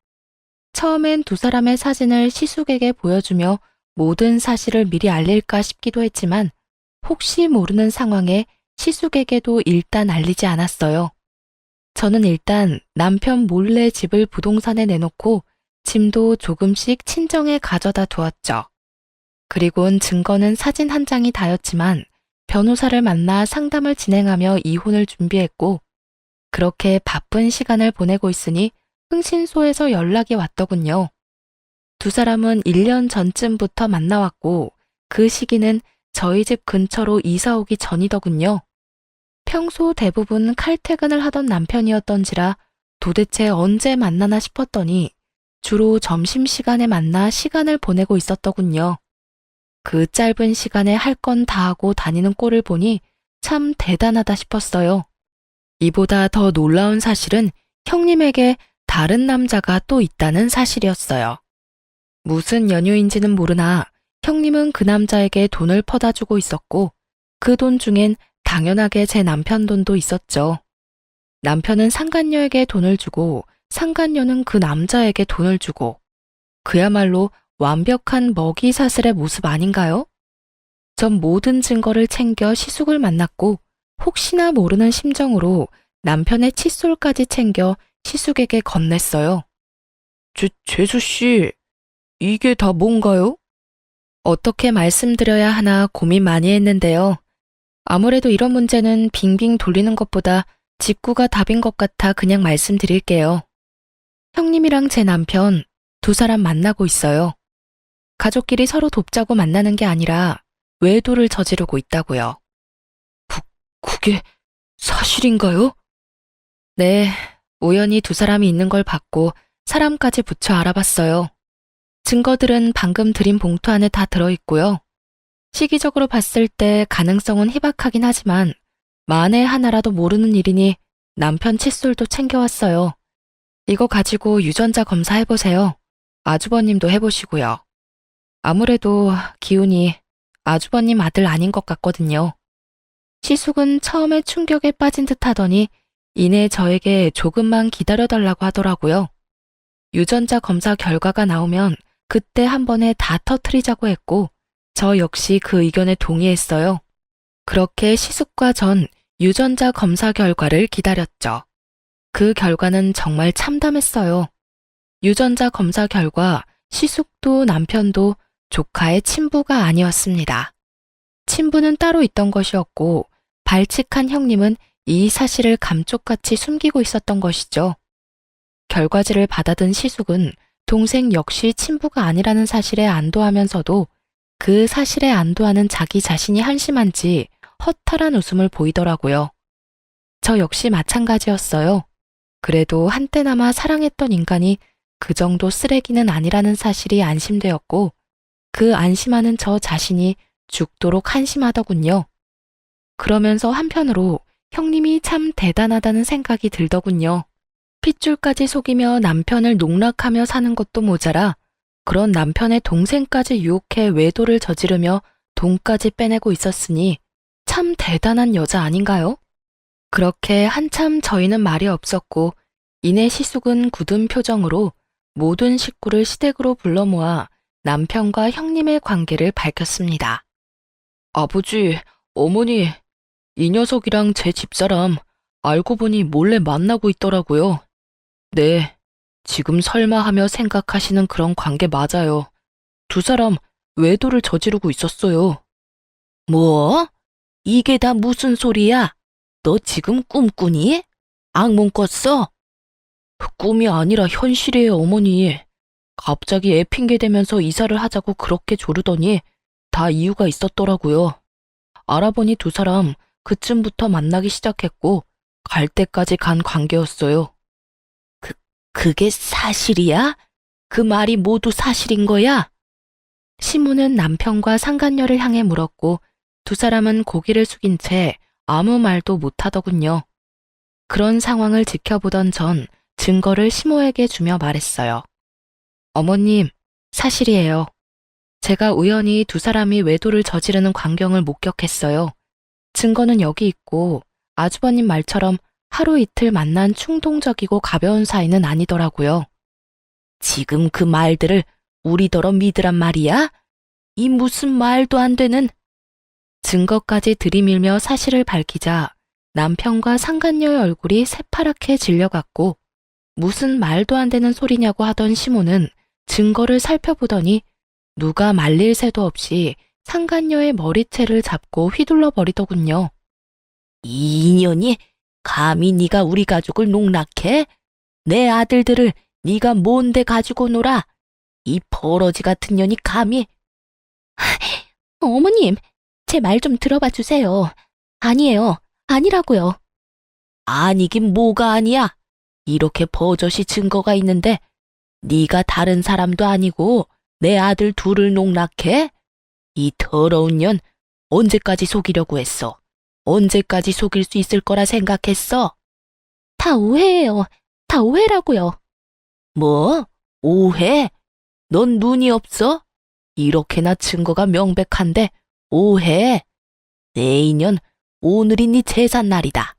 처음엔 두 사람의 사진을 시숙에게 보여주며 모든 사실을 미리 알릴까 싶기도 했지만 혹시 모르는 상황에 시숙에게도 일단 알리지 않았어요. 저는 일단 남편 몰래 집을 부동산에 내놓고 짐도 조금씩 친정에 가져다 두었죠. 그리고는 증거는 사진 한 장이 다였지만 변호사를 만나 상담을 진행하며 이혼을 준비했고 그렇게 바쁜 시간을 보내고 있으니 흥신소에서 연락이 왔더군요. 두 사람은 1년 전쯤부터 만나왔고 그 시기는 저희 집 근처로 이사 오기 전이더군요. 평소 대부분 칼퇴근을 하던 남편이었던지라 도대체 언제 만나나 싶었더니 주로 점심시간에 만나 시간을 보내고 있었더군요. 그 짧은 시간에 할 건 다 하고 다니는 꼴을 보니 참 대단하다 싶었어요. 이보다 더 놀라운 사실은 형님에게 다른 남자가 또 있다는 사실이었어요. 무슨 연유인지는 모르나 형님은 그 남자에게 돈을 퍼다 주고 있었고 그 돈 중엔 당연하게 제 남편 돈도 있었죠. 남편은 상간녀에게 돈을 주고 상간녀는 그 남자에게 돈을 주고 그야말로 완벽한 먹이사슬의 모습 아닌가요? 전 모든 증거를 챙겨 시숙을 만났고 혹시나 모르는 심정으로 남편의 칫솔까지 챙겨 시숙에게 건넸어요. 재수씨, 이게 다 뭔가요? 어떻게 말씀드려야 하나 고민 많이 했는데요. 아무래도 이런 문제는 빙빙 돌리는 것보다 직구가 답인 것 같아 그냥 말씀드릴게요. 형님이랑 제 남편 두 사람 만나고 있어요. 가족끼리 서로 돕자고 만나는 게 아니라 외도를 저지르고 있다고요. 그게 사실인가요? 네, 우연히 두 사람이 있는 걸 봤고 사람까지 붙여 알아봤어요. 증거들은 방금 드린 봉투 안에 다 들어있고요. 시기적으로 봤을 때 가능성은 희박하긴 하지만 만에 하나라도 모르는 일이니 남편 칫솔도 챙겨왔어요. 이거 가지고 유전자 검사해보세요. 아주버님도 해보시고요. 아무래도 기운이 아주버님 아들 아닌 것 같거든요. 시숙은 처음에 충격에 빠진 듯 하더니 이내 저에게 조금만 기다려달라고 하더라고요. 유전자 검사 결과가 나오면 그때 한 번에 다 터트리자고 했고 저 역시 그 의견에 동의했어요. 그렇게 시숙과 전 유전자 검사 결과를 기다렸죠. 그 결과는 정말 참담했어요. 유전자 검사 결과 시숙도 남편도 조카의 친부가 아니었습니다. 친부는 따로 있던 것이었고 발칙한 형님은 이 사실을 감쪽같이 숨기고 있었던 것이죠. 결과지를 받아든 시숙은 동생 역시 친부가 아니라는 사실에 안도하면서도 그 사실에 안도하는 자기 자신이 한심한지 허탈한 웃음을 보이더라고요. 저 역시 마찬가지였어요. 그래도 한때나마 사랑했던 인간이 그 정도 쓰레기는 아니라는 사실이 안심되었고 그 안심하는 저 자신이 죽도록 한심하더군요. 그러면서 한편으로 형님이 참 대단하다는 생각이 들더군요. 핏줄까지 속이며 남편을 농락하며 사는 것도 모자라 그런 남편의 동생까지 유혹해 외도를 저지르며 돈까지 빼내고 있었으니 참 대단한 여자 아닌가요? 그렇게 한참 저희는 말이 없었고 이내 시숙은 굳은 표정으로 모든 식구를 시댁으로 불러 모아 남편과 형님의 관계를 밝혔습니다. 아버지, 어머니, 이 녀석이랑 제 집사람 알고 보니 몰래 만나고 있더라고요. 네, 지금 설마 하며 생각하시는 그런 관계 맞아요. 두 사람 외도를 저지르고 있었어요. 뭐? 이게 다 무슨 소리야? 너 지금 꿈꾸니? 악몽 꿨어? 꿈이 아니라 현실이에요, 어머니. 갑자기 애 핑계 대면서 이사를 하자고 그렇게 조르더니 다 이유가 있었더라고요. 알아보니 두 사람 그쯤부터 만나기 시작했고 갈 때까지 간 관계였어요. 그게 사실이야? 그 말이 모두 사실인 거야? 시무는 남편과 상간녀를 향해 물었고 두 사람은 고개를 숙인 채 아무 말도 못하더군요. 그런 상황을 지켜보던 전 증거를 시모에게 주며 말했어요. 어머님, 사실이에요. 제가 우연히 두 사람이 외도를 저지르는 광경을 목격했어요. 증거는 여기 있고 아주버님 말처럼 하루 이틀 만난 충동적이고 가벼운 사이는 아니더라고요. 지금 그 말들을 우리더러 믿으란 말이야? 이 무슨 말도 안 되는... 증거까지 들이밀며 사실을 밝히자 남편과 상간녀의 얼굴이 새파랗게 질려갔고 무슨 말도 안 되는 소리냐고 하던 시모는 증거를 살펴보더니 누가 말릴 새도 없이 상간녀의 머리채를 잡고 휘둘러 버리더군요. 이 인연이 감히 네가 우리 가족을 농락해? 내 아들들을 네가 뭔데 가지고 놀아? 이 버러지 같은 년이 감히... 어머님, 제 말 좀 들어봐 주세요. 아니에요. 아니라고요. 아니긴 뭐가 아니야. 이렇게 버젓이 증거가 있는데 네가 다른 사람도 아니고 내 아들 둘을 농락해? 이 더러운 년 언제까지 속이려고 했어? 언제까지 속일 수 있을 거라 생각했어? 다 오해예요. 다 오해라고요. 뭐? 오해? 넌 눈이 없어? 이렇게나 증거가 명백한데 오해? 내 인연 오늘이 네 제삿날이다.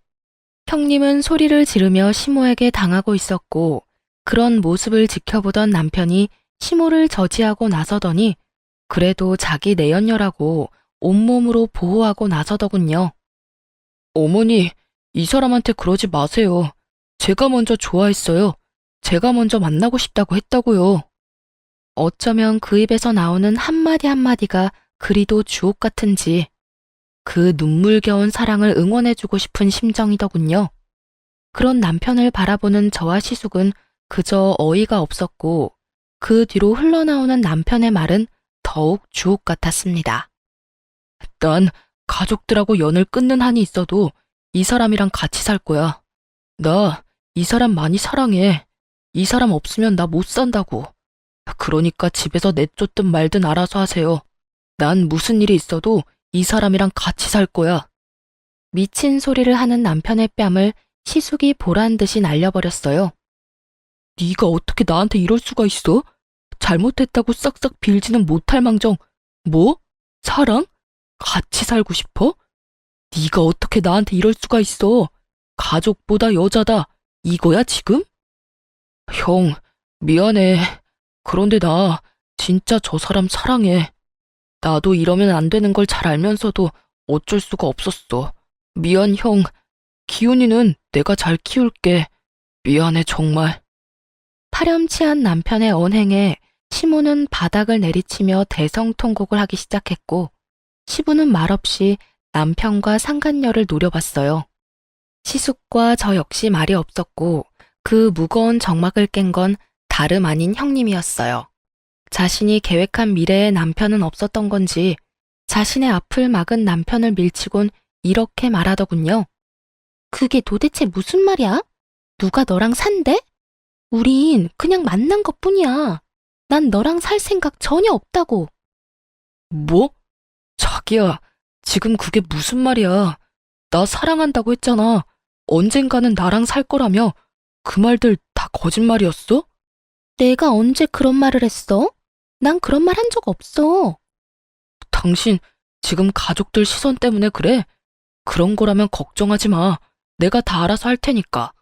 형님은 소리를 지르며 시모에게 당하고 있었고 그런 모습을 지켜보던 남편이 시모를 저지하고 나서더니 그래도 자기 내연녀라고 온몸으로 보호하고 나서더군요. 어머니, 이 사람한테 그러지 마세요. 제가 먼저 좋아했어요. 제가 먼저 만나고 싶다고 했다고요. 어쩌면 그 입에서 나오는 한마디 한마디가 그리도 주옥 같은지 그 눈물겨운 사랑을 응원해주고 싶은 심정이더군요. 그런 남편을 바라보는 저와 시숙은 그저 어이가 없었고 그 뒤로 흘러나오는 남편의 말은 더욱 주옥 같았습니다. 난 가족들하고 연을 끊는 한이 있어도 이 사람이랑 같이 살 거야. 나 이 사람 많이 사랑해. 이 사람 없으면 나 못 산다고. 그러니까 집에서 내쫓든 말든 알아서 하세요. 난 무슨 일이 있어도 이 사람이랑 같이 살 거야. 미친 소리를 하는 남편의 뺨을 시숙이 보란 듯이 날려버렸어요. 네가 어떻게 나한테 이럴 수가 있어? 잘못했다고 싹싹 빌지는 못할 망정. 뭐? 사랑? 같이 살고 싶어? 네가 어떻게 나한테 이럴 수가 있어? 가족보다 여자다. 이거야 지금? 형, 미안해. 그런데 나 진짜 저 사람 사랑해. 나도 이러면 안 되는 걸 잘 알면서도 어쩔 수가 없었어. 미안, 형. 기훈이는 내가 잘 키울게. 미안해, 정말. 파렴치한 남편의 언행에 시모는 바닥을 내리치며 대성통곡을 하기 시작했고, 시부는 말없이 남편과 상간녀를 노려봤어요. 시숙과 저 역시 말이 없었고, 그 무거운 정막을 깬 건 다름 아닌 형님이었어요. 자신이 계획한 미래에 남편은 없었던 건지 자신의 앞을 막은 남편을 밀치곤 이렇게 말하더군요. 그게 도대체 무슨 말이야? 누가 너랑 산대? 우린 그냥 만난 것뿐이야. 난 너랑 살 생각 전혀 없다고. 뭐? 자기야, 지금 그게 무슨 말이야. 나 사랑한다고 했잖아. 언젠가는 나랑 살 거라며. 그 말들 다 거짓말이었어? 내가 언제 그런 말을 했어? 난 그런 말 한 적 없어. 당신 지금 가족들 시선 때문에 그래? 그런 거라면 걱정하지 마. 내가 다 알아서 할 테니까.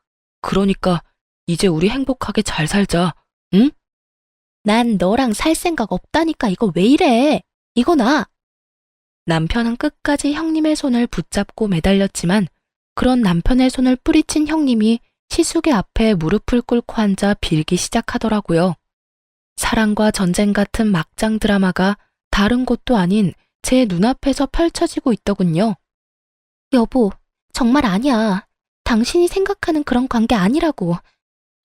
그러니까 이제 우리 행복하게 잘 살자. 응? 난 너랑 살 생각 없다니까. 이거 왜 이래? 이거 나. 남편은 끝까지 형님의 손을 붙잡고 매달렸지만 그런 남편의 손을 뿌리친 형님이 시숙의 앞에 무릎을 꿇고 앉아 빌기 시작하더라고요. 사랑과 전쟁 같은 막장 드라마가 다른 곳도 아닌 제 눈앞에서 펼쳐지고 있더군요. 여보, 정말 아니야. 당신이 생각하는 그런 관계 아니라고.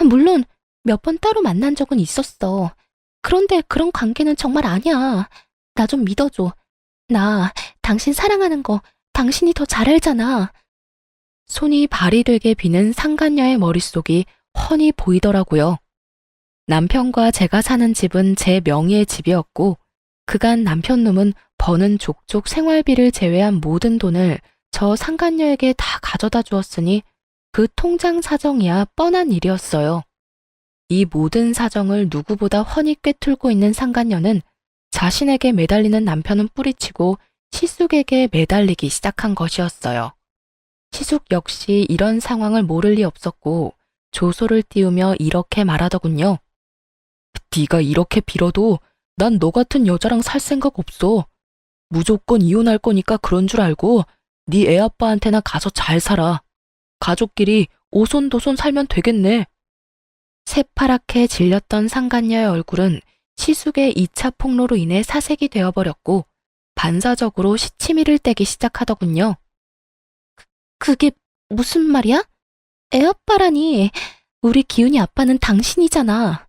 물론 몇 번 따로 만난 적은 있었어. 그런데 그런 관계는 정말 아니야. 나 좀 믿어줘. 나 당신 사랑하는 거 당신이 더 잘 알잖아. 손이 발이 되게 비는 상간녀의 머릿속이 훤히 보이더라고요. 남편과 제가 사는 집은 제 명의의 집이었고 그간 남편놈은 버는 족족 생활비를 제외한 모든 돈을 저 상간녀에게 다 가져다 주었으니 그 통장 사정이야 뻔한 일이었어요. 이 모든 사정을 누구보다 훤히 꿰뚫고 있는 상간녀는 자신에게 매달리는 남편은 뿌리치고 시숙에게 매달리기 시작한 것이었어요. 시숙 역시 이런 상황을 모를 리 없었고 조소를 띄우며 이렇게 말하더군요. 네가 이렇게 빌어도 난 너 같은 여자랑 살 생각 없어. 무조건 이혼할 거니까 그런 줄 알고 네 애아빠한테나 가서 잘 살아. 가족끼리 오손도손 살면 되겠네. 새파랗게 질렸던 상간녀의 얼굴은 시숙의 2차 폭로로 인해 사색이 되어버렸고 반사적으로 시치미를 떼기 시작하더군요. 그게 무슨 말이야? 애아빠라니. 우리 기훈이 아빠는 당신이잖아.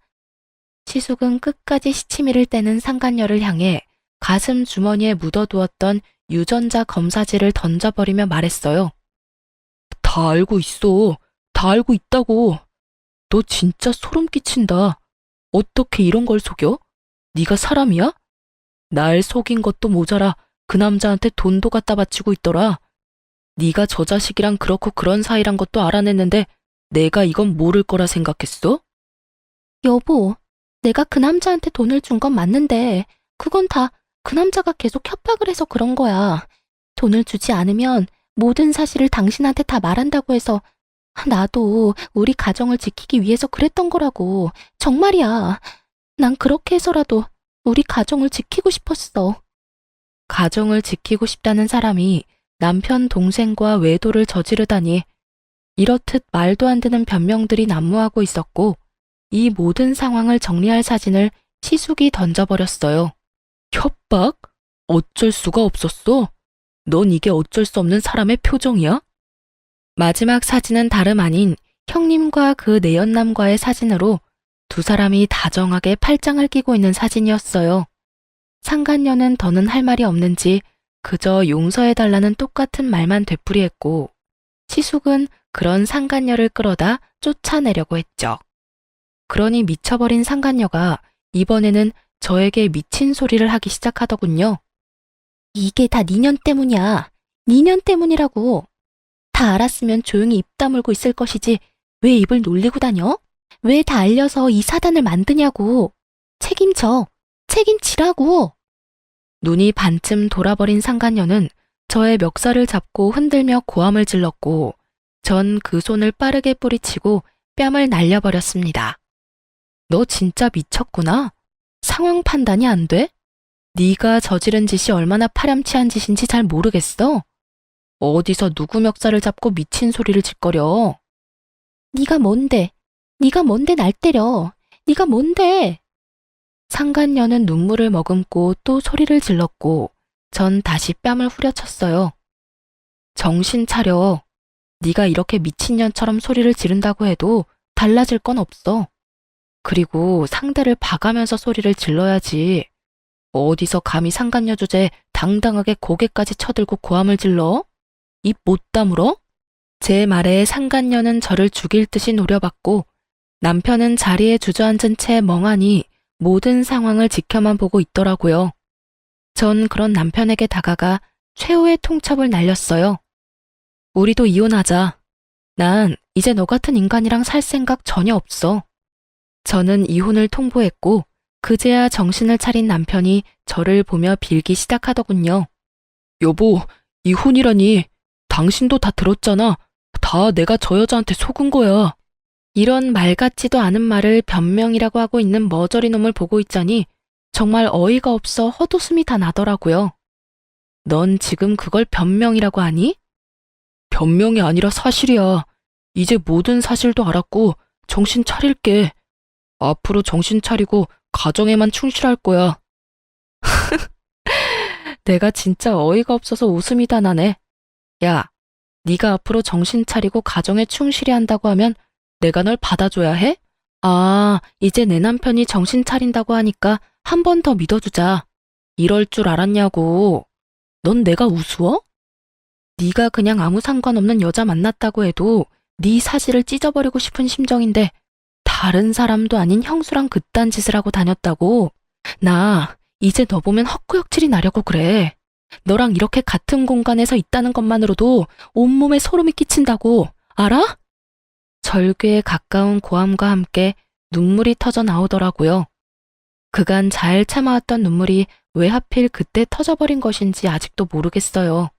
시숙은 끝까지 시치미를 떼는 상간녀를 향해 가슴 주머니에 묻어두었던 유전자 검사지를 던져버리며 말했어요. 다 알고 있어. 다 알고 있다고. 너 진짜 소름 끼친다. 어떻게 이런 걸 속여? 네가 사람이야? 날 속인 것도 모자라 그 남자한테 돈도 갖다 바치고 있더라. 네가 저 자식이랑 그렇고 그런 사이란 것도 알아냈는데 내가 이건 모를 거라 생각했어? 여보, 내가 그 남자한테 돈을 준 건 맞는데 그건 다 그 남자가 계속 협박을 해서 그런 거야. 돈을 주지 않으면 모든 사실을 당신한테 다 말한다고 해서 나도 우리 가정을 지키기 위해서 그랬던 거라고. 정말이야. 난 그렇게 해서라도 우리 가정을 지키고 싶었어. 가정을 지키고 싶다는 사람이 남편 동생과 외도를 저지르다니 이렇듯 말도 안 되는 변명들이 난무하고 있었고 이 모든 상황을 정리할 사진을 시숙이 던져버렸어요. 협박? 어쩔 수가 없었어? 넌 이게 어쩔 수 없는 사람의 표정이야? 마지막 사진은 다름 아닌 형님과 그 내연남과의 사진으로 두 사람이 다정하게 팔짱을 끼고 있는 사진이었어요. 상간녀는 더는 할 말이 없는지 그저 용서해달라는 똑같은 말만 되풀이했고 시숙은 그런 상간녀를 끌어다 쫓아내려고 했죠. 그러니 미쳐버린 상간녀가 이번에는 저에게 미친 소리를 하기 시작하더군요. 이게 다 니년 때문이야. 니년 때문이라고. 다 알았으면 조용히 입 다물고 있을 것이지 왜 입을 놀리고 다녀? 왜 다 알려서 이 사단을 만드냐고. 책임져. 책임지라고. 눈이 반쯤 돌아버린 상간녀는 저의 멱살을 잡고 흔들며 고함을 질렀고 전 그 손을 빠르게 뿌리치고 뺨을 날려버렸습니다. 너 진짜 미쳤구나. 상황 판단이 안 돼? 네가 저지른 짓이 얼마나 파렴치한 짓인지 잘 모르겠어. 어디서 누구 멱살을 잡고 미친 소리를 짓거려. 네가 뭔데? 네가 뭔데 날 때려? 네가 뭔데? 상간녀는 눈물을 머금고 또 소리를 질렀고 전 다시 뺨을 후려쳤어요. 정신 차려. 네가 이렇게 미친년처럼 소리를 지른다고 해도 달라질 건 없어. 그리고 상대를 봐가면서 소리를 질러야지. 어디서 감히 상간녀 주제에 당당하게 고개까지 쳐들고 고함을 질러? 입 못 다물어? 제 말에 상간녀는 저를 죽일 듯이 노려봤고 남편은 자리에 주저앉은 채 멍하니 모든 상황을 지켜만 보고 있더라고요. 전 그런 남편에게 다가가 최후의 통첩을 날렸어요. 우리도 이혼하자. 난 이제 너 같은 인간이랑 살 생각 전혀 없어. 저는 이혼을 통보했고 그제야 정신을 차린 남편이 저를 보며 빌기 시작하더군요. 여보, 이혼이라니. 당신도 다 들었잖아. 다 내가 저 여자한테 속은 거야. 이런 말 같지도 않은 말을 변명이라고 하고 있는 머저리 놈을 보고 있자니 정말 어이가 없어 헛웃음이 다 나더라고요. 넌 지금 그걸 변명이라고 하니? 변명이 아니라 사실이야. 이제 모든 사실도 알았고 정신 차릴게. 앞으로 정신 차리고 가정에만 충실할 거야. 내가 진짜 어이가 없어서 웃음이 다 나네. 야, 네가 앞으로 정신 차리고 가정에 충실히 한다고 하면 내가 널 받아줘야 해? 아, 이제 내 남편이 정신 차린다고 하니까 한 번 더 믿어주자. 이럴 줄 알았냐고. 넌 내가 우스워? 네가 그냥 아무 상관없는 여자 만났다고 해도 네 사실을 찢어버리고 싶은 심정인데 다른 사람도 아닌 형수랑 그딴 짓을 하고 다녔다고? 나 이제 너 보면 헛구역질이 나려고 그래. 너랑 이렇게 같은 공간에서 있다는 것만으로도 온몸에 소름이 끼친다고. 알아? 절규에 가까운 고함과 함께 눈물이 터져 나오더라고요. 그간 잘 참아왔던 눈물이 왜 하필 그때 터져버린 것인지 아직도 모르겠어요.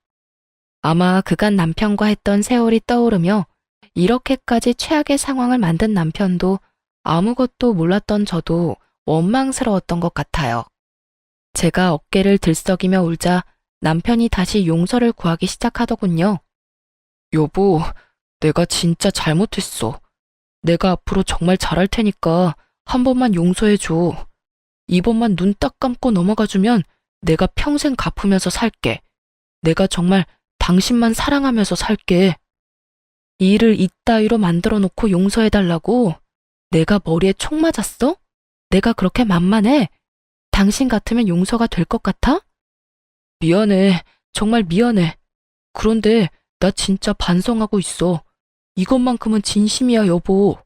아마 그간 남편과 했던 세월이 떠오르며 이렇게까지 최악의 상황을 만든 남편도 아무것도 몰랐던 저도 원망스러웠던 것 같아요. 제가 어깨를 들썩이며 울자 남편이 다시 용서를 구하기 시작하더군요. 여보, 내가 진짜 잘못했어. 내가 앞으로 정말 잘할 테니까 한 번만 용서해줘. 이번만 눈 딱 감고 넘어가주면 내가 평생 갚으면서 살게. 내가 정말 당신만 사랑하면서 살게. 일을 이따위로 만들어 놓고 용서해달라고? 내가 머리에 총 맞았어? 내가 그렇게 만만해? 당신 같으면 용서가 될 것 같아? 미안해. 정말 미안해. 그런데 나 진짜 반성하고 있어. 이것만큼은 진심이야, 여보.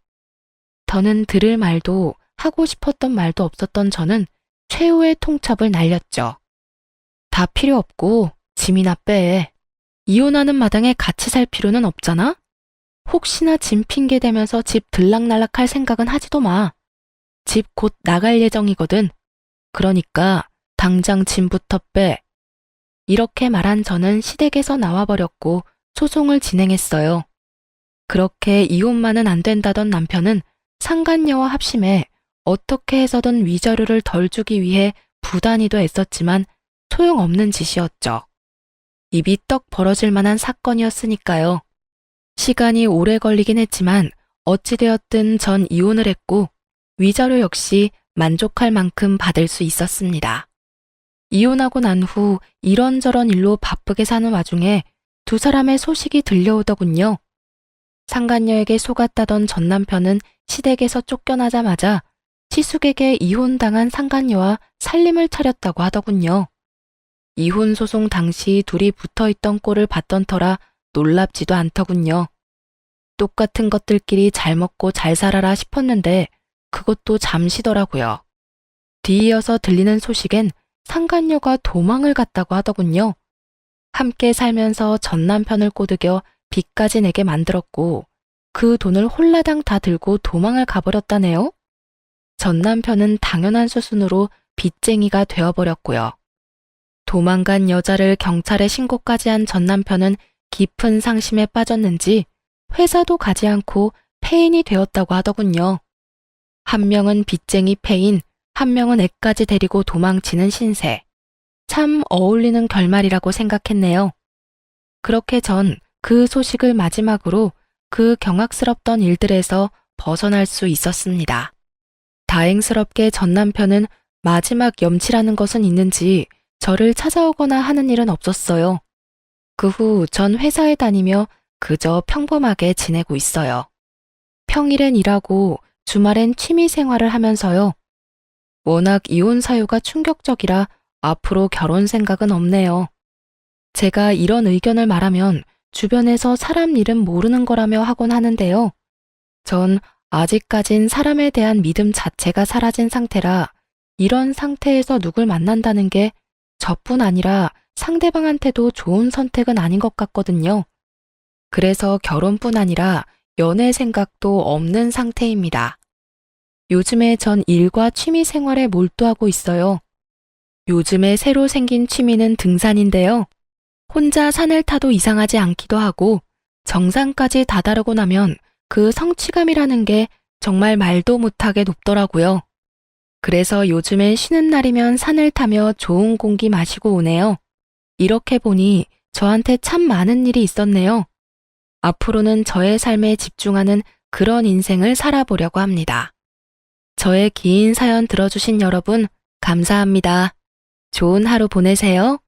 더는 들을 말도 하고 싶었던 말도 없었던 저는 최후의 통첩을 날렸죠. 다 필요 없고 짐이나 빼. 이혼하는 마당에 같이 살 필요는 없잖아? 혹시나 짐 핑계 대면서 집 들락날락할 생각은 하지도 마. 집 곧 나갈 예정이거든. 그러니까 당장 짐부터 빼. 이렇게 말한 저는 시댁에서 나와버렸고 소송을 진행했어요. 그렇게 이혼만은 안 된다던 남편은 상간녀와 합심해 어떻게 해서든 위자료를 덜 주기 위해 부단히도 애썼지만 소용없는 짓이었죠. 입이 떡 벌어질 만한 사건이었으니까요. 시간이 오래 걸리긴 했지만 어찌되었든 전 이혼을 했고 위자료 역시 만족할 만큼 받을 수 있었습니다. 이혼하고 난 후 이런저런 일로 바쁘게 사는 와중에 두 사람의 소식이 들려오더군요. 상간녀에게 속았다던 전 남편은 시댁에서 쫓겨나자마자 시숙에게 이혼당한 상간녀와 살림을 차렸다고 하더군요. 이혼 소송 당시 둘이 붙어있던 꼴을 봤던 터라 놀랍지도 않더군요. 똑같은 것들끼리 잘 먹고 잘 살아라 싶었는데 그것도 잠시더라고요. 뒤이어서 들리는 소식엔 상간녀가 도망을 갔다고 하더군요. 함께 살면서 전 남편을 꼬드겨 빚까지 내게 만들었고 그 돈을 홀라당 다 들고 도망을 가버렸다네요. 전 남편은 당연한 수순으로 빚쟁이가 되어버렸고요. 도망간 여자를 경찰에 신고까지 한 전 남편은 깊은 상심에 빠졌는지 회사도 가지 않고 폐인이 되었다고 하더군요. 한 명은 빚쟁이 폐인, 한 명은 애까지 데리고 도망치는 신세. 참 어울리는 결말이라고 생각했네요. 그렇게 전 그 소식을 마지막으로 그 경악스럽던 일들에서 벗어날 수 있었습니다. 다행스럽게 전 남편은 마지막 염치라는 것은 있는지 저를 찾아오거나 하는 일은 없었어요. 그 후 전 회사에 다니며 그저 평범하게 지내고 있어요. 평일엔 일하고 주말엔 취미 생활을 하면서요. 워낙 이혼 사유가 충격적이라 앞으로 결혼 생각은 없네요. 제가 이런 의견을 말하면 주변에서 사람 일은 모르는 거라며 하곤 하는데요. 전 아직까진 사람에 대한 믿음 자체가 사라진 상태라 이런 상태에서 누굴 만난다는 게 저뿐 아니라 상대방한테도 좋은 선택은 아닌 것 같거든요. 그래서 결혼뿐 아니라 연애 생각도 없는 상태입니다. 요즘에 전 일과 취미 생활에 몰두하고 있어요. 요즘에 새로 생긴 취미는 등산인데요. 혼자 산을 타도 이상하지 않기도 하고 정상까지 다다르고 나면 그 성취감이라는 게 정말 말도 못하게 높더라고요. 그래서 요즘엔 쉬는 날이면 산을 타며 좋은 공기 마시고 오네요. 이렇게 보니 저한테 참 많은 일이 있었네요. 앞으로는 저의 삶에 집중하는 그런 인생을 살아보려고 합니다. 저의 긴 사연 들어주신 여러분, 감사합니다. 좋은 하루 보내세요.